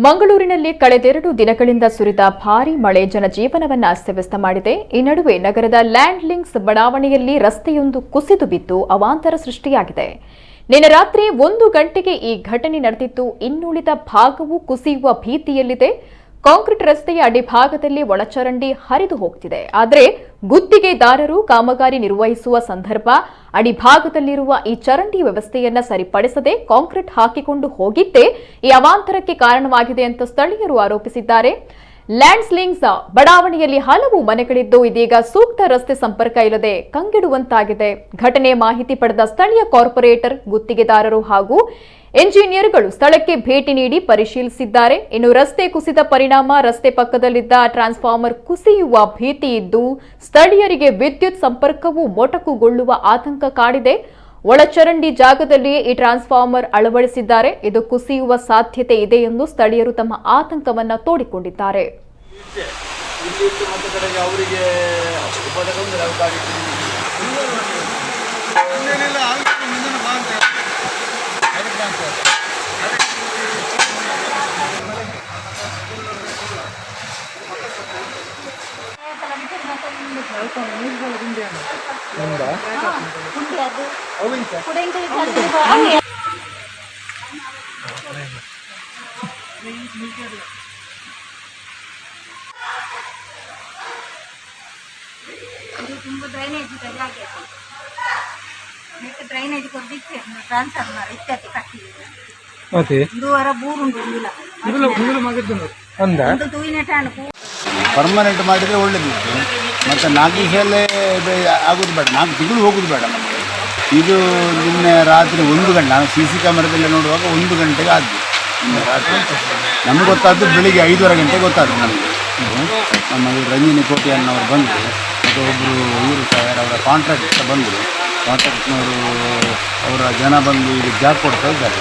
ಮಂಗಳೂರಿನಲ್ಲಿ ಕಳೆದೆರಡು ದಿನಗಳಿಂದ ಸುರಿದ ಭಾರೀ ಮಳೆ ಜನಜೀವನವನ್ನು ಅಸ್ತವ್ಯಸ್ತ ಮಾಡಿದೆ. ಈ ನಡುವೆ ನಗರದ ಲ್ಯಾಂಡ್ ಲಿಂಕ್ಸ್ ಬಡಾವಣೆಯಲ್ಲಿ ರಸ್ತೆಯೊಂದು ಕುಸಿದು ಬಿದ್ದು ಅವಾಂತರ ಸೃಷ್ಟಿಯಾಗಿದೆ. ನಿನ್ನೆ ರಾತ್ರಿ 1 ಗಂಟೆಗೆ ಈ ಘಟನೆ ನಡೆದಿದ್ದು, ಇನ್ನುಳಿದ ಭಾಗವು ಕುಸಿಯುವ ಭೀತಿಯಲ್ಲಿದೆ. ಕಾಂಕ್ರೀಟ್ ರಸ್ತೆಯ ಅಡಿಭಾಗದಲ್ಲಿ ಒಳಚರಂಡಿ ಹರಿದು ಹೋಗ್ತಿದೆ. ಆದರೆ ಗುತ್ತಿಗೆದಾರರು ಕಾಮಗಾರಿ ನಿರ್ವಹಿಸುವ ಸಂದರ್ಭ ಅಡಿಭಾಗದಲ್ಲಿರುವ ಈ ಚರಂಡಿ ವ್ಯವಸ್ಥೆಯನ್ನ ಸರಿಪಡಿಸದೆ ಕಾಂಕ್ರೀಟ್ ಹಾಕಿಕೊಂಡು ಹೋಗಿದ್ದೇ ಈ ಅವಾಂತರಕ್ಕೆ ಕಾರಣವಾಗಿದೆ ಅಂತ ಸ್ಥಳೀಯರು ಆರೋಪಿಸಿದ್ದಾರೆ. ಲ್ಯಾಂಡ್ಸ್ಲಿಂಗ್ಸ್ ಬಡಾವಣೆಯಲ್ಲಿ ಹಲವು ಮನೆಗಳಿದ್ದು ಇದೀಗ ಸೂಕ್ತ ರಸ್ತೆ ಸಂಪರ್ಕ ಇಲ್ಲದೆ ಕಂಗೆಡುವಂತಾಗಿದೆ. ಘಟನೆ ಮಾಹಿತಿ ಪಡೆದ ಸ್ಥಳೀಯ ಕಾರ್ಪೊರೇಟರ್, ಗುತ್ತಿಗೆದಾರರು ಹಾಗೂ ಎಂಜಿನಿಯರ್ಗಳು ಸ್ಥಳಕ್ಕೆ ಭೇಟಿ ನೀಡಿ ಪರಿಶೀಲಿಸಿದ್ದಾರೆ. ಇನ್ನು ರಸ್ತೆ ಕುಸಿದ ಪರಿಣಾಮ ರಸ್ತೆ ಪಕ್ಕದಲ್ಲಿದ್ದ ಟ್ರಾನ್ಸ್ಫಾರ್ಮರ್ ಕುಸಿಯುವ ಭೀತಿ ಇದ್ದು ಸ್ಥಳೀಯರಿಗೆ ವಿದ್ಯುತ್ ಸಂಪರ್ಕವೂ ಮೊಟಕುಗೊಳ್ಳುವ ಆತಂಕ ಕಾಡಿದೆ. ಒಳಚರಂಡಿ ಜಾಗದಲ್ಲಿಯೇ ಈ ಟ್ರಾನ್ಸ್ಫಾರ್ಮರ್ ಅಳವಡಿಸಿದ್ದಾರೆ. ಇದು ಕುಸಿಯುವ ಸಾಧ್ಯತೆ ಇದೆ ಎಂದು ಸ್ಥಳೀಯರು ತಮ್ಮ ಆತಂಕವನ್ನ ತೋಡಿಕೊಂಡಿದ್ದಾರೆ. ಡ್ರೈನೇಜ್ ಕೊಡ್ಲಿಕ್ಕೆ ಟ್ರಾನ್ಸ್ಫರ್ ಮಾಡಿ ಇತ್ಯಾದಿ ಕಟ್ಟಿದೆ. ಪರ್ಮನೆಂಟ್ ಮಾಡಿದರೆ ಒಳ್ಳೇದಿತ್ತು. ಮತ್ತು 4 ದಿವಸದಲ್ಲೇ ಆಗೋದು ಬೇಡ, 4 ತಿಂಗಳು ಹೋಗೋದು ಬೇಡ ನಮಗೆ. ಇದು ನಿನ್ನೆ ರಾತ್ರಿ 1 ಗಂಟೆ, ನಾನು CC ಕ್ಯಾಮರಾದಲ್ಲಿ ನೋಡುವಾಗ 1 ಗಂಟೆಗೆ ಆದ್ದು. ರಾತ್ರಿ ನಮಗೆ ಗೊತ್ತಾದ್ದು ಬೆಳಿಗ್ಗೆ 5:30 ಗಂಟೆಗೆ ಗೊತ್ತಾದ್ದು ನಮಗೆ. ನಮ್ಮ ರಂಜಿನಿ ಕೋಟಿಯನ್ನವರು ಬಂದರು, ಮತ್ತು ಒಬ್ಬರು ಇವರು ಸರ್ ಅವರ ಕಾಂಟ್ರಾಕ್ಟ್ ಬಂದರು. ಕಾಂಟ್ರಾಕ್ಟ್ನವರು ಅವರ ಜನ ಬಂದು ಈಗ ಜಾಗ ಕೊಡ್ತಾ ಇದ್ದಾರೆ.